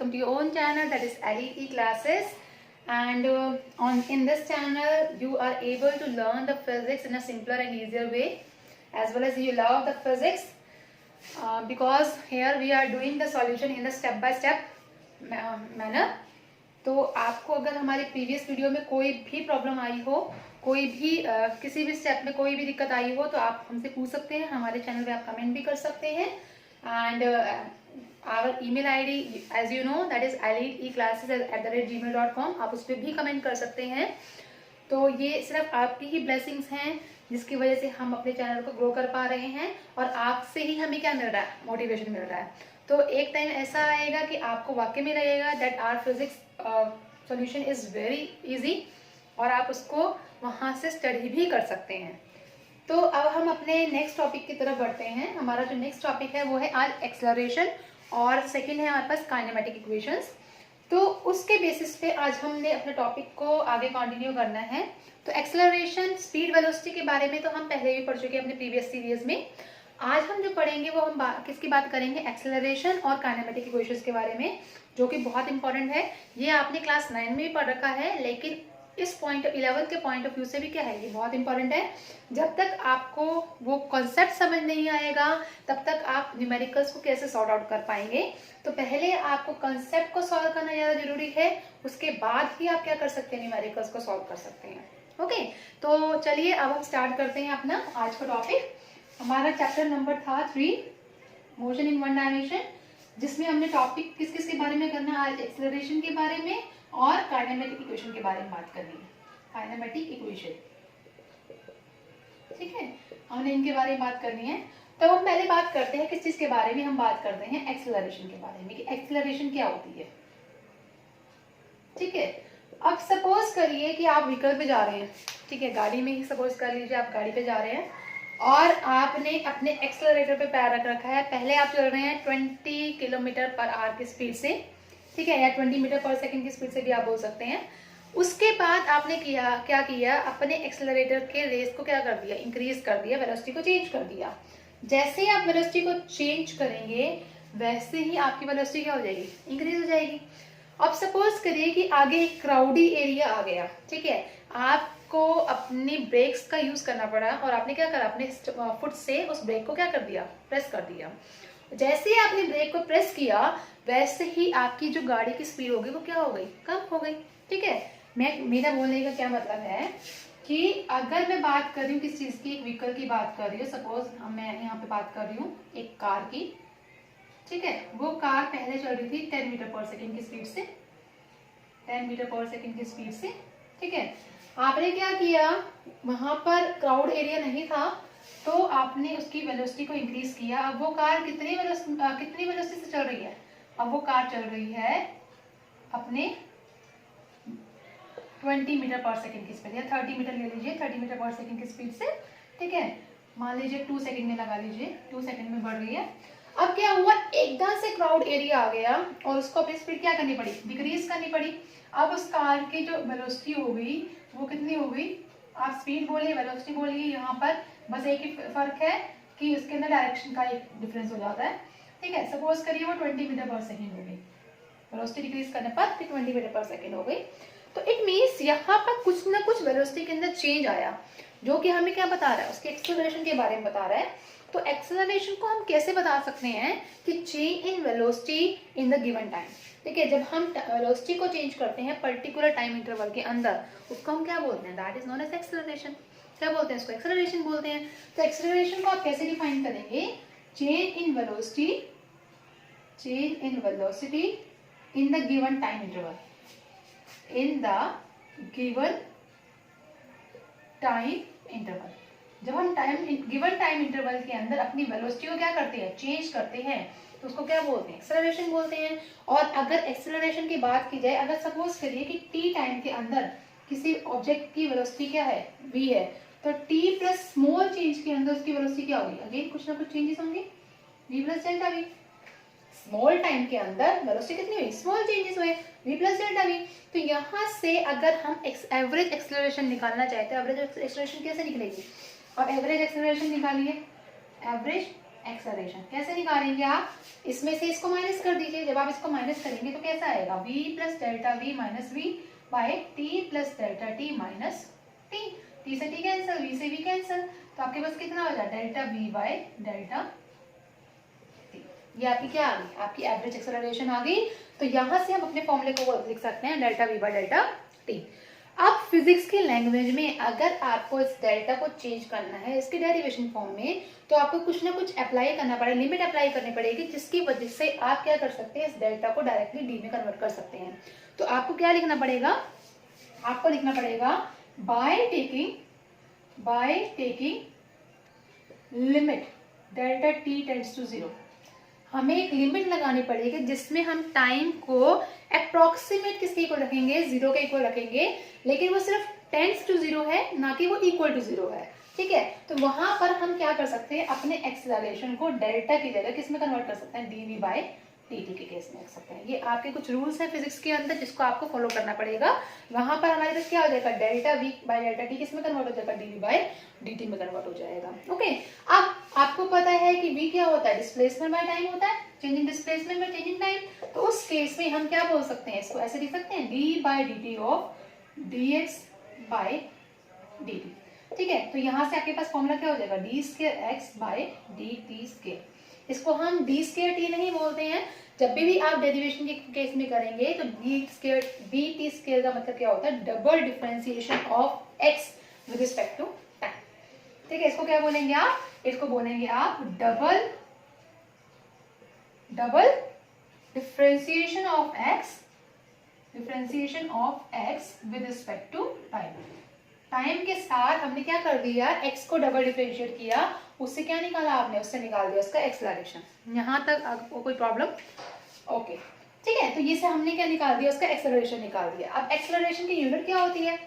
welcome to your own channel, that is LEE classes. And in this channel you are able to learn the physics in a simpler and easier way, as well as you love the physics because here we are doing the solution in the step by step manner. तो आपको अगर हमारे previous video में कोई भी problem आई हो, कोई भी किसी भी स्टेप में कोई भी दिक्कत आई हो, तो आप हमसे पूछ सकते हैं. हमारे चैनल पे आप कमेंट भी कर सकते हैं. And our email ID as you know that is leeclasses@gmail.com. आप उस पर भी कमेंट कर सकते हैं. तो ये सिर्फ आपकी ही ब्लेसिंग्स हैं जिसकी वजह से हम अपने चैनल को ग्रो कर पा रहे हैं, और आपसे ही हमें क्या मिल रहा है, मोटिवेशन मिल रहा है. तो एक टाइम ऐसा आएगा कि आपको वाकई में लगेगा that our physics solution is very easy, और आप उसको वहाँ से स्टडी भी कर सकते हैं. तो अब हम अपने नेक्स्ट टॉपिक की तरफ बढ़ते हैं. हमारा जो नेक्स्ट टॉपिक है वो है आज एक्सेलरेशन, और सेकंड है हमारे पास काइनेमेटिक इक्वेशंस. तो उसके बेसिस पे आज हमने अपने टॉपिक को आगे कंटिन्यू करना है. तो एक्सेलरेशन, स्पीड, वेलोसिटी के बारे में तो हम पहले भी पढ़ चुके हैं अपने प्रीवियस सीरीज में. आज हम जो पढ़ेंगे वो हम किसकी बात करेंगे, एक्सेलरेशन और काइनेमेटिक इक्वेशंस के बारे में, जो कि बहुत इंपॉर्टेंट है. ये आपने क्लास 9 में भी पढ़ रखा है, लेकिन इस पॉइंट 11 के पॉइंट ऑफ व्यू से भी क्या है, ये बहुत इंपॉर्टेंट है. जब तक आपको वो कॉन्सेप्ट समझ नहीं आएगा तब तक आप न्यूमेरिकल्स को कैसे सॉर्ट आउट कर पाएंगे. तो पहले आपको कॉन्सेप्ट को सॉल्व करना ज़्यादा जरूरी है, उसके बाद ही आप क्या कर सकते हैं, न्यूमेरिकल्स को सॉल्व कर सकते हैं. ओके, तो चलिए अब हम स्टार्ट करते हैं अपना आज का टॉपिक. हमारा चैप्टर नंबर था 3, मोशन इन वन डायमेंशन, जिसमें हमने टॉपिक किस किस के बारे में करना है, आज एक्सेलरेशन के बारे में और काइनेमेटिक इक्वेशन के बारे में बात करनी है. काइनेमेटिक इक्वेशन, ठीक है, हमने इनके बारे में बात करनी है. तो हम पहले बात करते हैं किस चीज के बारे में, हम बात करते हैं एक्सेलरेशन के बारे में कि एक्सेलरेशन क्या होती है. ठीक है, अब सपोज करिए कि आप व्हीकल पे जा रहे हैं, ठीक है, गाड़ी में ही सपोज कर लीजिए आप गाड़ी पे जा रहे हैं और आपने अपने एक्सेलरेटर पे पैर रख रखा है. पहले आप चल रहे हैं 20 किलोमीटर पर आवर की स्पीड से, ठीक है, या 20 मीटर पर सेकंड की स्पीड से भी आप बोल सकते हैं. उसके बाद आपने क्या किया, अपने एक्सेलरेटर के रेस को क्या कर दिया, इंक्रीज कर दिया, वेलोसिटी को चेंज कर दिया. जैसे ही आप वेलोसिटी को चेंज करेंगे वैसे ही आपकी वेलोसिटी क्या हो जाएगी, इंक्रीज हो जाएगी. अब सपोज करिए कि आगे एक क्राउडी एरिया आ गया, ठीक है, आपको अपनी ब्रेक्स का यूज करना पड़ा और आपने क्या करा, अपने फुट से उस ब्रेक को क्या कर दिया, प्रेस कर दिया. जैसे ही आपने ब्रेक को प्रेस किया वैसे ही आपकी जो गाड़ी की स्पीड होगी वो क्या हो गई, कम हो गई. ठीक है, मेरा बोलने का क्या मतलब है कि अगर मैं बात कर रही हूँ किस चीज की, एक व्हीकल की बात कर रही हूँ, सपोज मैं यहाँ पे बात कर रही हूँ एक कार की, ठीक है, वो कार पहले चल रही थी 10 मीटर पर सेकेंड की स्पीड से, 10 मीटर पर सेकेंड की स्पीड से. ठीक है, आपने क्या किया, वहां पर क्राउड एरिया नहीं था तो आपने उसकी वेलोसिटी को इंक्रीज किया. अब वो कार कितनी वेलोसिटी से चल रही है, अब वो कार चल रही है अपने 20 मीटर पर सेकेंड की स्पीड, या 30 मीटर ले लीजिए, 30 मीटर पर सेकेंड की स्पीड से. ठीक है, मान लीजिए 2 सेकेंड में लगा लीजिए, 2 सेकेंड में बढ़ रही है. अब क्या हुआ, एकदम से क्राउड एरिया आ गया और उसको अपनी स्पीड क्या करनी पड़ी, डिक्रीज करनी पड़ी. अब उस कार की जो वेलोसिटी हो गई वो कितनी हो गई, आप स्पीड बोलिए वेलोसिटी बोलिए, यहाँ पर बस एक ही फर्क है कि उसके अंदर डायरेक्शन का एक डिफरेंस हो जाता है. ठीक है, सपोज करिए वो 20 मीटर पर सेकेंड हो गई, वेलोसिटी डिक्रीज करने पर 20 मीटर पर सेकेंड हो गई. तो इट मीन्स यहाँ पर कुछ ना कुछ वेलोसिटी के अंदर चेंज आया, जो कि हमें क्या बता रहा है, उसके एक्सेलरेशन के बारे में बता रहा है. तो एक्सेलरेशन को हम कैसे बता सकते हैं कि change in velocity in the given time. ठीक है, जब हम वेलोसिटी को चेंज करते हैं पर्टिकुलर टाइम इंटरवल के अंदर, उसको हम क्या बोलते हैं, that is known as acceleration. क्या बोलते हैं, इसको एक्सेलरेशन बोलते हैं. तो एक्सेलरेशन को आप कैसे डिफाइन करेंगे, change in velocity in the given time interval, in the given time interval. जब हम गिवन टाइम इंटरवल के अंदर अपनी वेलोसिटी को क्या करते हैं, चेंज करते हैं, तो उसको क्या बोलते हैं, एक्सेलरेशन बोलते हैं. और अगर एक्सेलरेशन की बात की जाए, अगर सपोज करिए कि टी टाइम के अंदर किसी ऑब्जेक्ट की वेलोसिटी क्या है, v है, तो t प्लस स्मॉल चेंज के अंदर उसकी वेलोसिटी क्या होगी, अगेन कुछ ना कुछ चेंजेस होंगे, v plus delta v. Small time के अंदर वेलोसिटी कितनी हुई, स्मॉल चेंजेस हुए, v प्लस डेल्टा v. तो यहाँ से अगर हम एवरेज एक्सेलरेशन निकालना चाहते हैं, एवरेज एक्सेलरेशन कैसे निकलेगी, और एवरेज एक्सेलरेशन निकालिए, एवरेज एक्सेलरेशन। कैसे निकालेंगे आप, इसमें से इसको माइनस कर दीजिए। जब आप इसको माइनस करेंगे तो कैसा आएगा, v plus delta v minus v by t plus delta t minus t। t से t कैंसिल, v से v कैंसिल, तो आपके पास कितना हो जाए delta v by delta t। ये आपकी क्या आ गई, आपकी एवरेज एक्सेलरेशन आ गई। तो यहां से हम अपने फॉर्मूले को लिख सकते हैं delta v by delta t। अब फिजिक्स की लैंग्वेज में अगर आपको इस डेल्टा को चेंज करना है इसके डेरिवेशन फॉर्म में, तो आपको कुछ ना कुछ अप्लाई करना पड़ेगा, लिमिट अप्लाई करनी पड़ेगी, जिसकी वजह से आप क्या कर सकते हैं, इस डेल्टा को डायरेक्टली डी में कन्वर्ट कर सकते हैं। तो आपको क्या लिखना पड़ेगा, आपको लिखना पड़ेगा by taking limit delta T tends to 0। हमें एक लिमिट लगानी पड़ेगी जिसमें हम टाइम को अप्रोक्सीमेट किसके इक्वल रखेंगे, 0 के इक्वल रखेंगे, लेकिन वो सिर्फ टेंड्स टू 0 है, ना कि वो इक्वल टू 0 है। ठीक है, तो वहां पर हम क्या कर सकते हैं, अपने एक्सेलरेशन को डेल्टा की जगह किसमें कन्वर्ट कर सकते हैं, dv बाय dt के केस में रख सकते हैं। ये आपके कुछ रूल्स हैं फिजिक्स के अंदर जिसको आपको फॉलो करना पड़ेगा। वहां पर हमारे पास क्या हो जाएगा, delta v by delta t किसमें कन्वर्ट हो जाएगा, dv बाय dt में कन्वर्ट हो जाएगा। ओके, अब आपको पता है कि v क्या होता है, डिस्प्लेसमेंट बाय टाइम होता है, change in displacement by change in time. तो उस केस में हम क्या बोल सकते हैं, इसको ऐसे लिख सकते हैं d by dt of dx by dt। ठीक है, तो यहाँ से आपके पास फॉर्मूला क्या हो जाएगा, D square X by D T square. इसको हम डी स्क्वायर टी नहीं बोलते हैं, जब भी आप डेरिवेशन के केस में करेंगे तो डी टी स्क्वायर का मतलब क्या होता है, double differentiation of X with respect to time. ठीक है, इसको क्या बोलेंगे आप, इसको बोलेंगे आप double differentiation of X with respect to time. Time के साथ हमने क्या कर दिया, x को डबल डिफरेंशिएट किया, उससे क्या निकाला आपने, उससे निकाल दिया उसका एक्सेलरेशन। यहां तक आपको कोई प्रॉब्लम, ओके ठीक है। तो ये से हमने क्या निकाल दिया, उसका एक्सेलरेशन निकाल दिया। अब एक्सेलरेशन की यूनिट क्या होती है,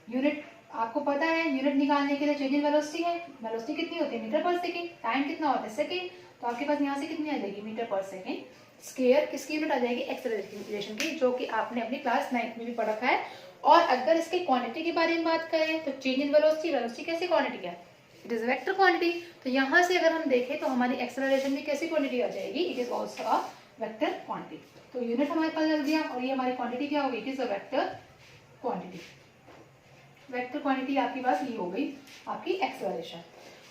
यूनिट आपको पता है, यूनिट निकालने के लिए चेंज इन वेलोसिटी है। वेलोसिटी कितनी होती है, मीटर पर सेकेंड। टाइम कितना होता है, सेकेंड। तो आपके पास यहाँ से कितनी आ जाएगी, मीटर पर सेकेंड स्क्वायर। किसकी यूनिट आ जाएगी, एक्सेलरेशन की, जो कि आपने अपनी क्लास 9th में भी पढ़ा है। और अगर इसके क्वांटिटी के बारे में बात करें तो चेंज इन वेलोसिटी, वेलोसिटी कैसी क्वांटिटी है, इट इज वेक्टर क्वांटिटी। तो यहाँ से अगर हम देखें तो हमारी एक्सेलरेशन में कैसी क्वांटिटी आ जाएगी, it is also a vector quantity. तो यूनिट हमारे पास लग गया, और ये हमारी क्वांटिटी क्या होगी, it is a vector quantity. Vector quantity आपके पास ये हो गई आपकी एक्सेलरेशन।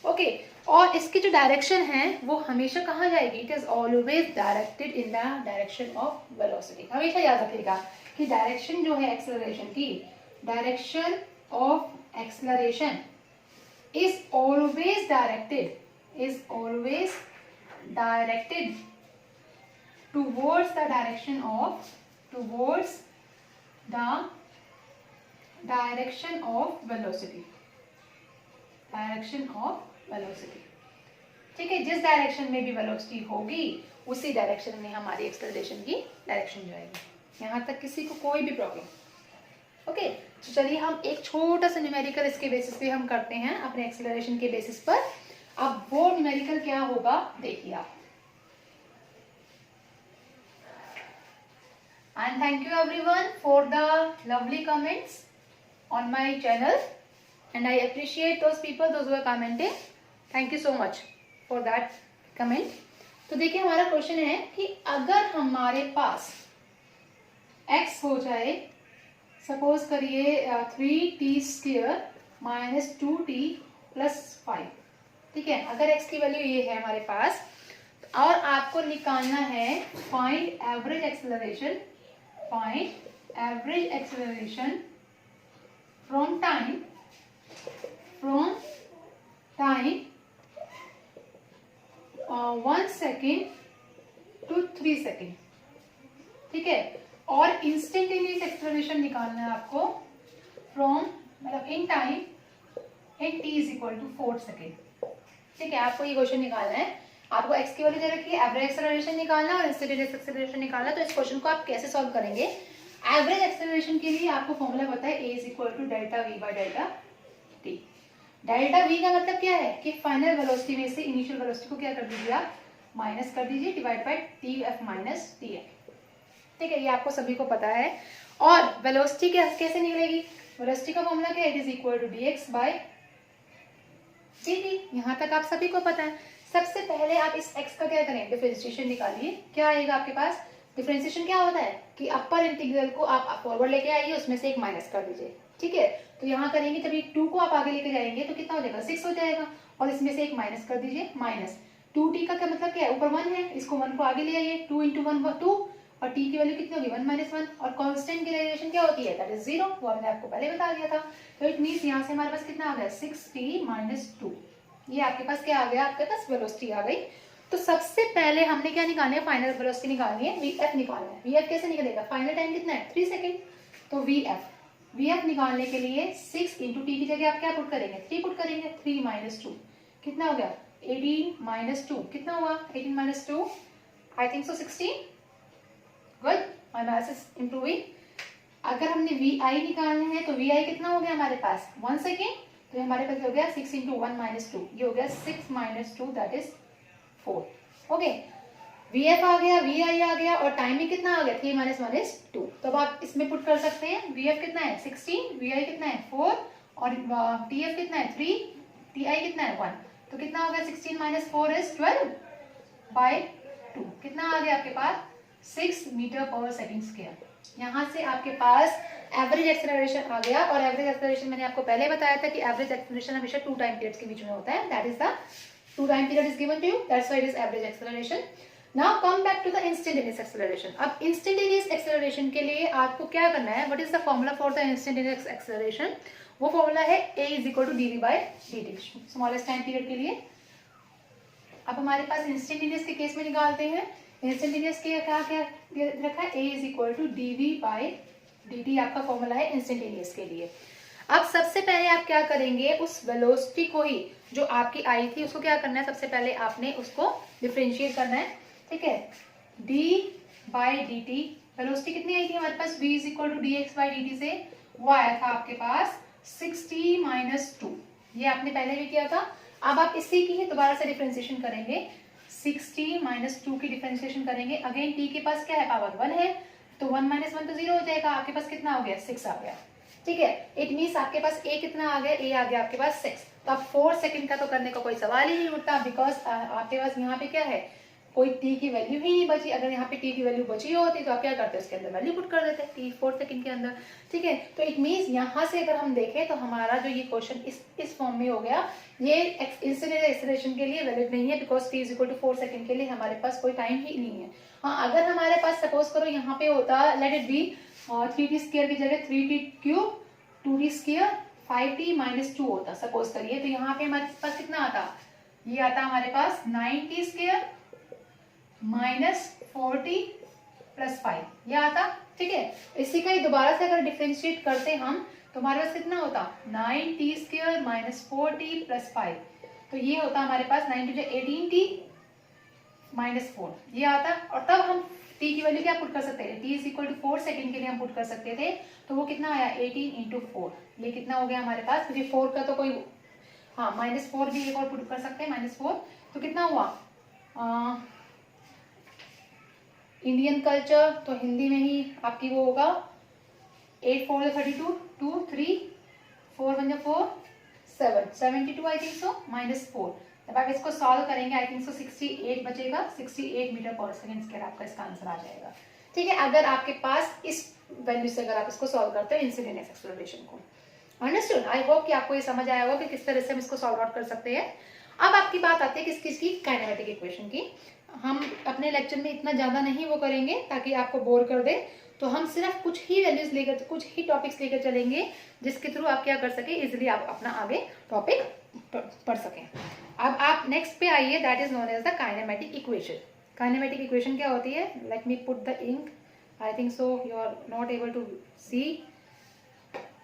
ओके, और इसकी जो डायरेक्शन है वो हमेशा कहाँ जाएगी, it is always directed in the direction of velocity. हमेशा याद रखिएगा कि डायरेक्शन जो है एक्सेलरेशन की, direction of acceleration is always directed towards the direction of velocity. ठीक है, जिस डायरेक्शन में भी वेलोसिटी होगी उसी डायरेक्शन में हमारी एक्सेलरेशन की डायरेक्शन जाएगी। यहाँ तक किसी को कोई भी प्रॉब्लम, ओके। तो चलिए हम एक छोटा सा न्यूमेरिकल इसके बेसिस पे हम करते हैं, अपने एक्सेलरेशन के बेसिस पर। अब वो न्यूमेरिकल क्या होगा देखिए आप। And thank you everyone for the lovely comments on my channel, and I appreciate those people those who are commenting. Thank you so much for that comment. तो देखिए हमारा क्वेश्चन है कि अगर हमारे पास x हो जाए, सपोज करिए 3t square minus 2t plus 5। ठीक है, अगर x की वैल्यू ये है हमारे पास, और आपको निकालना है find average acceleration from time 1 second to 3 second. ठीक है, और इंस्टेंटेनियस एक्सेलरेशन निकालना है आपको फ्रॉम, मतलब in time in t is equal to 4 second. ठीक है, आपको ये क्वेश्चन निकालना है, आपको x की वैल्यू दे रखी है, एवरेज एक्सेलरेशन निकालना और इंस्टेंटेनियस एक्सेलरेशन निकालना। तो इस क्वेश्चन को आप कैसे सॉल्व करेंगे, एवरेज एक्सेलरेशन के लिए आपको फॉर्मूला पता है, a is equal to delta v by delta t। Delta v का मतलब क्या है कि फाइनल वेलोसिटी में से इनिशियल वेलोसिटी को क्या कर दीजिए आप, माइनस कर दीजिए, divide by tf minus tf। ठीक है, ये आपको सभी को पता है। और वेलोसिटी कैसे निकलेगी, वेलोसिटी का फॉर्मूला क्या है, it is equal to dx by dt। यहाँ तक आप सभी को पता है। सबसे पहले आप इस x का क्या करें, डिफरेंशिएशन निकालिए। क्या आएगा आपके पास, डिफरेंशिएशन क्या होता है कि अपर इंटीग्रल को आप फॉरवर्ड लेके आइए, उसमें से एक माइनस कर दीजिए, ठीक है। तो यहाँ करेंगे जब ये 2 को आप आगे लेके जाएंगे तो कितना हो जाएगा, 6 हो जाएगा, और इसमें से एक माइनस कर दीजिए, माइनस 2t का क्या मतलब क्या है, ऊपर 1 है, इसको 1 को आगे ले आइए, 2 × 1 2, और t की वैल्यू कितनी होगी 1 - 1, और कांस्टेंट की रिलेशन क्या होती है, दैट इज 0, वो मैंने आपको पहले बता दिया था। तो इट मींस यहाँ से हमारे पास कितना आ गया, 6t - 2, ये आपके पास क्या आ गया, आपके पास वेलोसिटी आ गई। तो सबसे पहले हमने क्या निकालना है, फाइनल वेलोसिटी निकालनी है, vf निकालना है। vf कैसे निकलेगा, फाइनल टाइम कितना है 3 सेकंड, तो vf निकालने के लिए 6 × t की जगह आप क्या पुट करेंगे, 3 पुट करेंगे, 3 - 2 कितना हो गया, 18 - 2 कितना हुआ, 18 - 2 आई think so 16, good, my maths is improving. अगर हमने vi निकालना है तो vi कितना हो गया हमारे पास 1 सेकेंड, तो हमारे पास हो गया 6 × 1 - 2, ये हो गया 6 - 2 दैट इज 4, ओके। vf आ गया, vi आ गया, और टाइम में कितना आ गया, 3 - 1 इज 2। तो अब आप इसमें पुट कर सकते हैं, vf कितना है 16, vi कितना है 4, और tf कितना है 3, ti कितना है 1, तो कितना हो गया 16 - 4 इज 12/2, कितना आ गया आपके पास 6 मीटर/सेकंड स्क्वायर। यहाँ से आपके पास एवरेज एक्सेलरेशन आ गया, और एवरेज एक्सेलरेशन मैंने आपको पहले बताया था कि एवरेज एक्सेलरेशन हमेशा 2 टाइम पीरियड्स के बीच में होता है, that is the 2 time period is given to you, that's why it is average acceleration. Now come back to the instantaneous acceleration. अब इंस्टेंटेनियस एक्सेलरेशन के लिए आपको क्या करना है, what is the formula for the instantaneous acceleration, वो formula है a = dv/dt, smallest time period के लिए। अब हमारे पास इंस्टेंटेनियस के केस में निकालते हैं, इंस्टेंटेनियस के क्या क्या रखा है, a = dv/dt आपका फॉर्मूला है इंस्टेंटेनियस के लिए। अब सबसे पहले आप क्या करेंगे, उस वेलोसिटी को ही जो आपकी आई थी उसको क्या करना है, सबसे पहले आपने उसको डिफरेंशिएट करना है, ठीक है। d/dt वेलोसिटी कितनी आई थी हमारे पास, v = dx/dt से वो आया था आपके पास 60 - 2, ये आपने पहले भी किया था। अब आप इसी की ही दोबारा से डिफरेंशिएशन करेंगे, 60 - 2 की डिफरेंशिएशन करेंगे। अगेन t के पास क्या है, पावर 1 है, तो 1 - 1 तो 0 हो जाएगा, आपके पास कितना हो गया 6 आ गया, ठीक है। इट मींस आपके पास a कितना आ गया, a आ गया आपके पास 6। तो अब 4 सेकंड का तो करने का कोई सवाल ही नहीं उठता, बिकॉज आपके पास यहाँ पे क्या है, कोई t की वैल्यू ही नहीं बची। अगर यहाँ पे t की वैल्यू बची होती तो आप क्या करते, उसके अंदर वैल्यू पुट कर देते t 4 सेकंड के अंदर, ठीक है। तो इट मींस यहाँ से अगर हम देखें तो हमारा जो ये क्वेश्चन इस फॉर्म में हो गया, ये इंस्टेंटेनियस एक्सेलरेशन के लिए वैलिड नहीं है, बिकॉज t = 4 सेकंड के लिए हमारे पास कोई टाइम ही नहीं है। हाँ, अगर हमारे पास सपोज करो यहाँ पे होता, लेट इट बी 3t² की जगह 3t³ 2t² 5t - 2 होता, सपोज करिए, तो यहाँ पे हमारे पास कितना आता, ये आता हमारे पास 9t² - 4t + 5, ये आता, ठीक है। इसी का ही दोबारा से अगर डिफरेंशिएट करते हम तो हमारे पास कितना होता, 9t² - 4t + 5, तो ये होता हमारे पास 9 × 18t - 4, ये आता। और तब हम t की वैल्यू क्या पुट कर सकते थे, t = 4 सेकंड के लिए हम पुट कर सकते थे, तो वो कितना आया 18 × 4, ये कितना हो गया हमारे पास, क्योंकि 4 का तो कोई, हाँ -4 भी एक और पुट कर सकते हैं, -4, तो कितना हुआ, इंडियन कल्चर तो हिंदी में ही आपकी वो होगा, 8 × 4 = 32, 2 3 4 × 1 = 4 7 72 आई थिंक सो -4। जब आप इसको सॉल्व करेंगे आई थिंक सो 68 बचेगा, 68 मीटर/सेकंड आपका इसका आंसर आ जाएगा, ठीक है। अगर आपके पास इस वैल्यू से अगर आप इसको सॉल्व करते हो इंस्टेंटेनियस एक्सेलरेशन को, अंडरस्टूड। आई होप कि आपको ये समझ आया होगा कि किस तरह से हम इसको सॉल्व आउट कर सकते हैं। अब आपकी बात आती है किस किस की, काइनेमेटिक इक्वेशन की। हम अपने लेक्चर में इतना ज्यादा नहीं वो करेंगे ताकि आपको बोर कर दे, तो हम सिर्फ कुछ ही वैल्यूज लेकर, कुछ ही टॉपिक्स लेकर चलेंगे जिसके थ्रू आप क्या कर सके, इजिली आप अपना आगे टॉपिक पढ़ सकें। अब आप नेक्स्ट पे आइए, that is known as the kinematic equation. Kinematic equation क्या होती है, let me put the ink, I think so you are not able to see,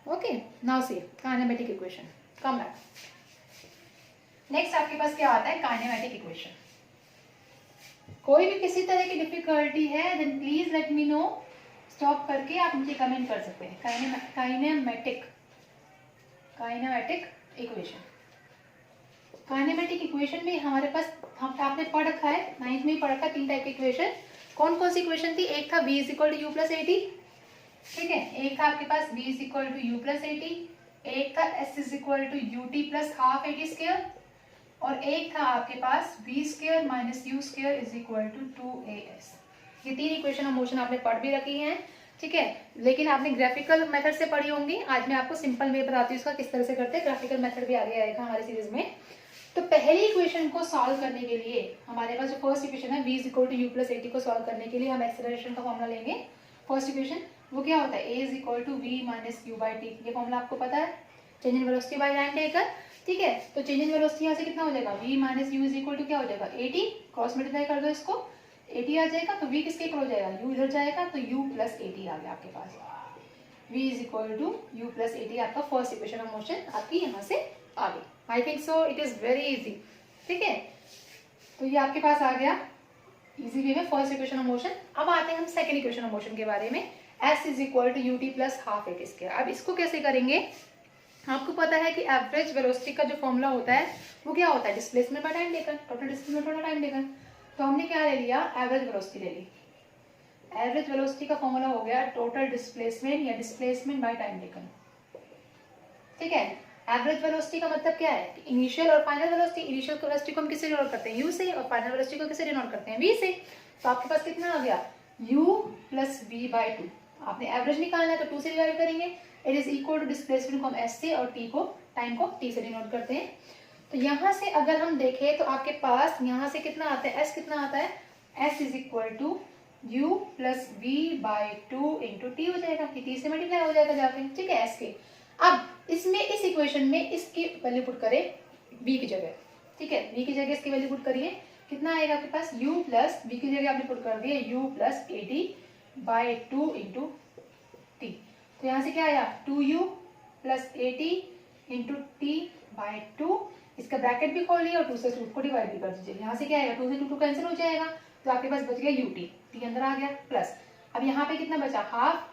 okay. Now see kinematic equation, come back. Next आपके पास क्या आता है, kinematic equation. कोई भी किसी तरह की डिफिकल्टी है then please let me know, stop करके आप मुझे कमेंट कर सकते हैं। काइनेमेटिक इक्वेशन, काइनेमेटिक इक्वेशन में हमारे पास, हम आपने पढ़ रखा है 9th में ही पढ़ रखा है, 3 टाइप की इक्वेशन। कौन कौन सी इक्वेशन थी, एक था v = u + at, ठीक है, एक था आपके पास v = u + at, एक था s = ut + ½ at², और एक था आपके पास v square minus U square is equal to 2as। ये तीन इक्वेशन ऑफ मोशन आपने पढ़ भी रखी हैं, ठीक है, लेकिन आपने ग्राफिकल मेथड से पढ़ी होंगी। आज मैं आपको सिंपल वे बताती हूँ इसका किस तरह से करते हैं, ग्राफिकल मेथड भी आगे आएगा हमारे सीरीज में। तो पहली इक्वेशन को सॉल्व करने के लिए हमारे पास जो फर्स्ट इक्वेशन है v is equal to U plus AT को सॉल्व करने के लिए हम एक्सेलरेशन का फॉर्मूला लेंगे। फर्स्ट इक्वेशन वो क्या होता है, a is equal to V minus U by T. ये फॉर्मूला आपको पता है, change in velocity by time taken, ठीक है। तो चेंज इन वेलोसिटी यहाँ से कितना हो जाएगा, v minus U is equal to क्या हो जाएगा 80, क्रॉस मल्टीप्लाई कर दो इसको, 80 आ जाएगा। तो v किसके इक्वल हो जाएगा, u इधर जाएगा तो u प्लस 80 आ गया आपके पास। v is equal to u plus 80 आपका फर्स्ट इक्वेशन ऑफ मोशन आपकी यहाँ से आ गई। आई think so it is very easy, ठीक है। तो ये आपके पास आ गया इजी वे में फर्स्ट इक्वेशन ऑफ मोशन। अब आते हैं हम सेकंड इक्वेशन ऑफ मोशन के बारे में, s is equal to U T plus half at square. अब इसको कैसे करेंगे, आपको पता है कि एवरेज वेलोसिटी का जो फॉर्मूला होता है वो क्या होता है, displacement bye time taken, total displacement bye time taken. तो हमने क्या ले लिया, एवरेज वेलोसिटी ले ली। एवरेज वेलोसिटी का फॉर्मूला हो गया टोटल डिस्प्लेसमेंट या डिस्प्लेसमेंट बाय टाइम टेकन, ठीक है। एवरेज वेलोसिटी का मतलब क्या है, इनिशियल और फाइनल वेलोसिटी। इनिशियल वेलोसिटी को हम किससे डिनोट करते हैं, u से, और फाइनल वेलोसिटी को किससे डिनोट करते हैं, v से। तो आपके पास कितना आ गया, u plus v by two. आपने एवरेज निकालना है तो 2 से डिवाइड करेंगे, it is equal to displacement को हम s से और t को टाइम को t से डिनोट करते हैं। तो यहाँ से अगर हम देखें तो आपके पास यहाँ से कितना आता है, s कितना आता है, s is equal to u plus v by two into T हो जाएगा, t से मल्टीप्लाई हो जाएगा जाके, ठीक है, s के। अब इसमें इस इक्वेशन में इसकी वैल्यू पुट करें v की जगह, ठीक है, v की जगह इसकी वैल्यू पुट करिए, कितना आएगा आपके पास, u प्लस v की जगह आपने पुट कर दिया u plus 80 by two into T. तो यहाँ से क्या आया 2u plus 80 into T by two, इसका ब्रैकेट भी खोल लिया और 2 से रूट को डिवाइड भी कर दीजिए। यहाँ से क्या आएगा, 2 से 2 कैंसिल हो जाएगा, तो आपके पास बच गया ut, t अंदर आ गया, प्लस अब यहाँ पे कितना बचा, हाफ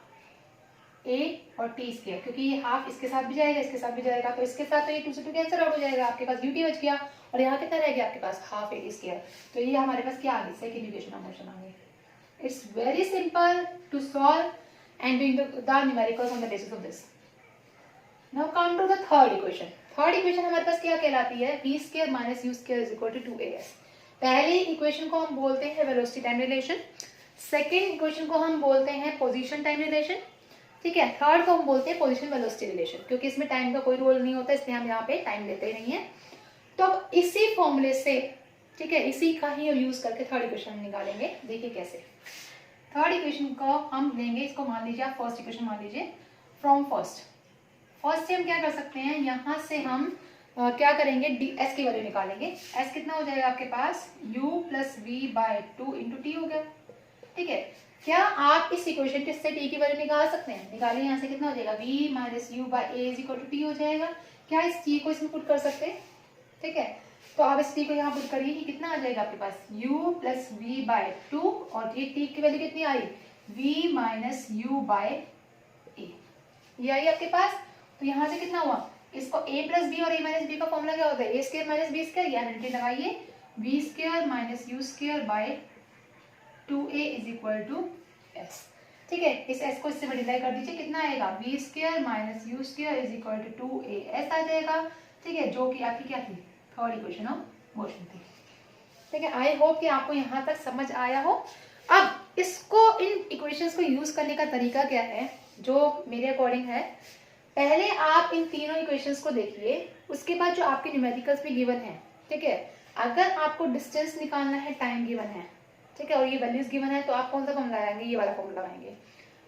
a और t स्क्वायर, क्योंकि ये हाफ इसके साथ भी जाएगा इसके साथ भी जाएगा, तो इसके साथ तो ये 2 से 2 कैंसिल आउट हो जाएगा, आपके पास ut बच गया और यहाँ कितना रह गया आपके पास, हाफ a स्क्वायर। तो ये हमारे पास क्या आ गई, सेकंड इक्वेशन ऑफ मोशन आ गई। It's very simple to solve and doing the numericals on the basis of this. Now come to the third equation. थर्ड इक्वेशन हमारे पास क्या कहलाती है, v square minus U square is equal to 2as। पहली इक्वेशन को हम बोलते हैं velocity time relation, second equation को हम बोलते हैं पोजिशन टाइम रिलेशन, ठीक है, थर्ड को हम बोलते हैं पोजीशन वेलोसिटी रिलेशन। क्योंकि इसमें टाइम का कोई रोल नहीं होता इसलिए हम यहाँ पे टाइम लेते ही नहीं है। तो अब इसी फॉर्मूले से, ठीक है, इसी का ही यूज करके थर्ड इक्वेशन निकालेंगे। देखिए कैसे, थर्ड इक्वेशन को हम लेंगे, इसको मान लीजिए आप फर्स्ट इक्वेशन मान लीजिए, फ्रॉम फर्स्ट से हम क्या कर सकते हैं, यहाँ से हम क्या करेंगे, ds की वैल्यू निकालेंगे। s कितना हो जाएगा आपके पास, u plus V by two into T हो गया, ठीक है। क्या आप इस इक्वेशन से t की वैल्यू निकाल सकते हैं, निकालिए, यहाँ से कितना हो जाएगा, v minus U by A is equal to T हो जाएगा। क्या इस t को इसमें पुट कर सकते हैं, ठीक है। तो आप इस t को यहाँ पुट करिए, कितना आ जाएगा आपके पास, u plus V by two, और ये t की वैल्यू कितनी आई, v minus U by A, ये आई आपके पास। तो यहाँ से कितना हुआ, इसको a प्लस बी और a माइनस बी का फॉर्मूला क्या होता है, A square minus B square, या एनालिटी लगाइए, v square minus U square by 2a is equal to s, ठीक है। इस s को इससे मल्टीप्लाई कर दीजिए, कितना आएगा, v square minus U square is equal to 2as आ जाएगा, ठीक है, जो कि आपकी क्या थी, थर्ड इक्वेशन ऑफ मोशन थी, ठीक है। आई होप कि आपको यहाँ तक समझ आया हो। अब इसको, इन इक्वेशंस को यूज करने का तरीका क्या है, जो मेरे अकॉर्डिंग है, पहले आप इन तीनों इक्वेशंस को देखिए, उसके बाद जो आपके न्यूमेरिकल्स में गिवन है, ठीक है, अगर आपको डिस्टेंस निकालना है, टाइम गिवन है, ठीक है, और ये वैल्यूज गिवन है, तो आप कौन सा फॉर्मूला लगाएंगे, ये वाला फॉर्मूला लगाएंगे।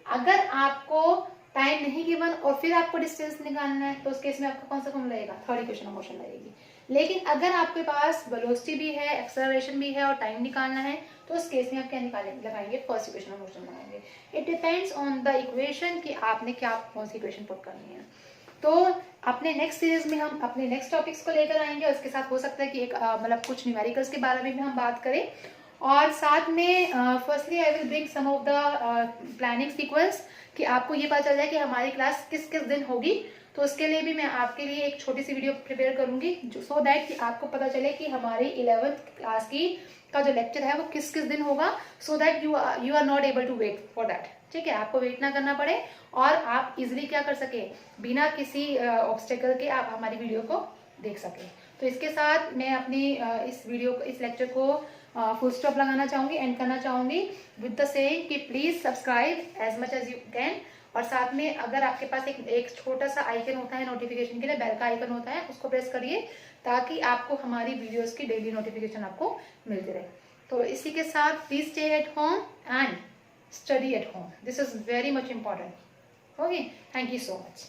अगर आपको टाइम नहीं गिवन और फिर आपको डिस्टेंस निकालना है, तो उस केस में आपका कौन सा फॉर्मूला लगेगा, थर्ड इक्वेशन ऑफ मोशन लगेगी। लेकिन अगर आपके पास वेलोसिटी भी है, एक्सेलरेशन भी है और टाइम निकालना है, तो उस केस में आप क्या निकालेंगे, लगाएंगे फर्स्ट इक्वेशन ऑफ मोशन लगाएंगे। It depends on the equation कि आपने क्या कौन सी इक्वेशन पुट करनी है। तो अपने नेक्स्ट सीरीज में हम अपने नेक्स्ट टॉपिक्स को लेकर आएंगे, और इसके साथ हो सकता है कि एक मतलब कुछ न्यूमेरिकल्स के बारे में भी हम बात करें, और साथ में firstly I will bring some of the planning sequence, कि आपको ये पता चल जाए कि हमारी क्लास किस किस दिन होगी। तो उसके लिए भी मैं आपके लिए एक छोटी सी वीडियो प्रिपेयर करूंगी, जो सो दैट कि आपको पता चले कि हमारी 11th क्लास की का जो लेक्चर है वो किस किस दिन होगा, so that you are not able to wait for that, ठीक है, आपको वेट ना करना पड़े और आप इजिली क्या कर सके, बिना किसी ऑब्स्टेकल के आप हमारी वीडियो को देख सके। तो इसके साथ मैं अपनी इस वीडियो इस लेक्चर को फुल स्टॉप लगाना चाहूँगी, एंड करना चाहूँगी विद द सेइंग कि please subscribe as much as you can. और साथ में अगर आपके पास एक छोटा सा आइकन होता है नोटिफिकेशन के लिए, बेल का आइकन होता है, उसको प्रेस करिए ताकि आपको हमारी वीडियोस की डेली नोटिफिकेशन आपको मिलती रहे। तो इसी के साथ please stay at home and study at home, this is very much important. Okay, thank you so much.